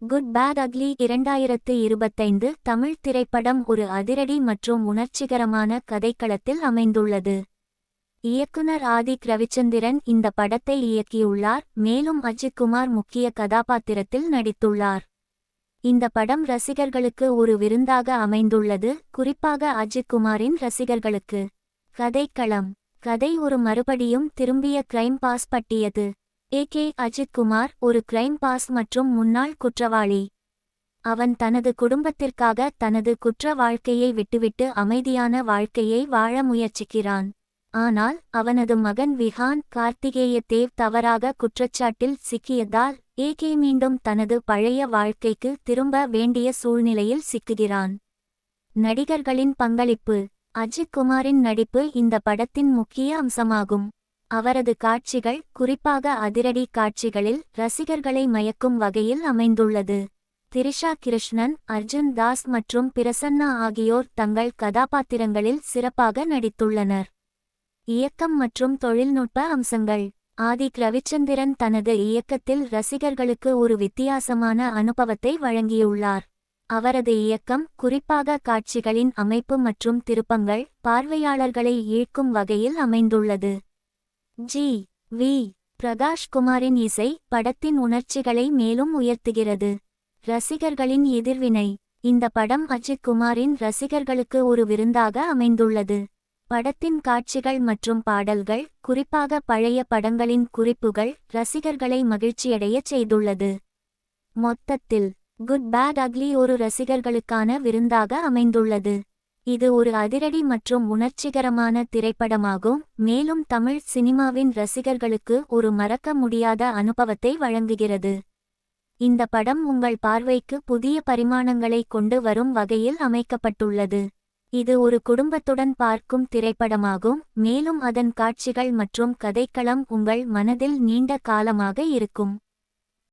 Good bad ugly 2025 Tamil திரைப்படம் ஒரு அதிரடி மற்றும் உணர்ச்சிகரமான கதைக்களத்தில் அமைந்துள்ளது. இயக்குனர் ஆதிக் ரவிச்சந்திரன் இந்த படத்தை இயக்கியுள்ளார், மேலும் அஜித் குமார் முக்கிய கதாபாத்திரத்தில் நடித்துள்ளார். இந்த படம் ரசிகர்களுக்கு ஒரு விருந்தாக அமைந்துள்ளது, குறிப்பாக அஜித் குமாரின் ரசிகர்களுக்கு. கதைக்களம்: கதை ஒரு மறுபடியும் திரும்பிய கிரைம் பாஸ் பற்றியது. அஜித் குமார் ஒரு கிரைம் பாஸ் மற்றும் முன்னாள் குற்றவாளி. அவன் தனது குடும்பத்திற்காக தனது குற்ற வாழ்க்கையை விட்டுவிட்டு அமைதியான வாழ்க்கையை வாழ முயற்சிக்கிறான். ஆனால் அவனது மகன் விஹான் கார்த்திகேய தேவ் தவறாக குற்றச்சாட்டில் சிக்கியதால் மீண்டும் தனது பழைய வாழ்க்கைக்கு திரும்ப வேண்டிய சூழ்நிலையில் சிக்குகிறான். நடிகர்களின் பங்களிப்பு: அஜித் குமாரின் நடிப்பு இந்த படத்தின் முக்கிய அம்சமாகும். அவரது காட்சிகள், குறிப்பாக அதிரடி காட்சிகளில், ரசிகர்களை மயக்கும் வகையில் அமைந்துள்ளது. திரிஷா கிருஷ்ணன், அர்ஜுன் தாஸ் மற்றும் பிரசன்னா ஆகியோர் தங்கள் கதாபாத்திரங்களில் சிறப்பாக நடித்துள்ளனர். இயக்கம் மற்றும் தொழில்நுட்ப அம்சங்கள்: ஆதிக் ரவிச்சந்திரன் தனது இயக்கத்தில் ரசிகர்களுக்கு ஒரு வித்தியாசமான அனுபவத்தை வழங்கியுள்ளார். அவரது இயக்கம், குறிப்பாக காட்சிகளின் அமைப்பு மற்றும் திருப்பங்கள், பார்வையாளர்களை ஈர்க்கும் வகையில் அமைந்துள்ளது. வி. பிரகாஷ் குமாரின் இசை படத்தின் உணர்ச்சிகளை மேலும் உயர்த்துகிறது. ரசிகர்களின் எதிர்வினை: இந்த படம் அஜித் குமாரின் ரசிகர்களுக்கு ஒரு விருந்தாக அமைந்துள்ளது. படத்தின் காட்சிகள் மற்றும் பாடல்கள், குறிப்பாக பழைய படங்களின் குறிப்புகள், ரசிகர்களை மகிழ்ச்சியடையச் செய்துள்ளது. மொத்தத்தில், குட் பேட் அக்லி ஒரு ரசிகர்களுக்கான விருந்தாக அமைந்துள்ளது. இது ஒரு அதிரடி மற்றும் உணர்ச்சிகரமான திரைப்படமாகும், மேலும் தமிழ் சினிமாவின் ரசிகர்களுக்கு ஒரு மறக்க முடியாத அனுபவத்தை வழங்குகிறது. இந்த படம் உங்கள் பார்வைக்கு புதிய பரிமாணங்களை கொண்டு வரும் வகையில் அமைக்கப்பட்டுள்ளது. இது ஒரு குடும்பத்துடன் பார்க்கும் திரைப்படமாகும், மேலும் அதன் காட்சிகள் மற்றும் கதைக்களம் உங்கள் மனதில் நீண்ட காலமாக இருக்கும்.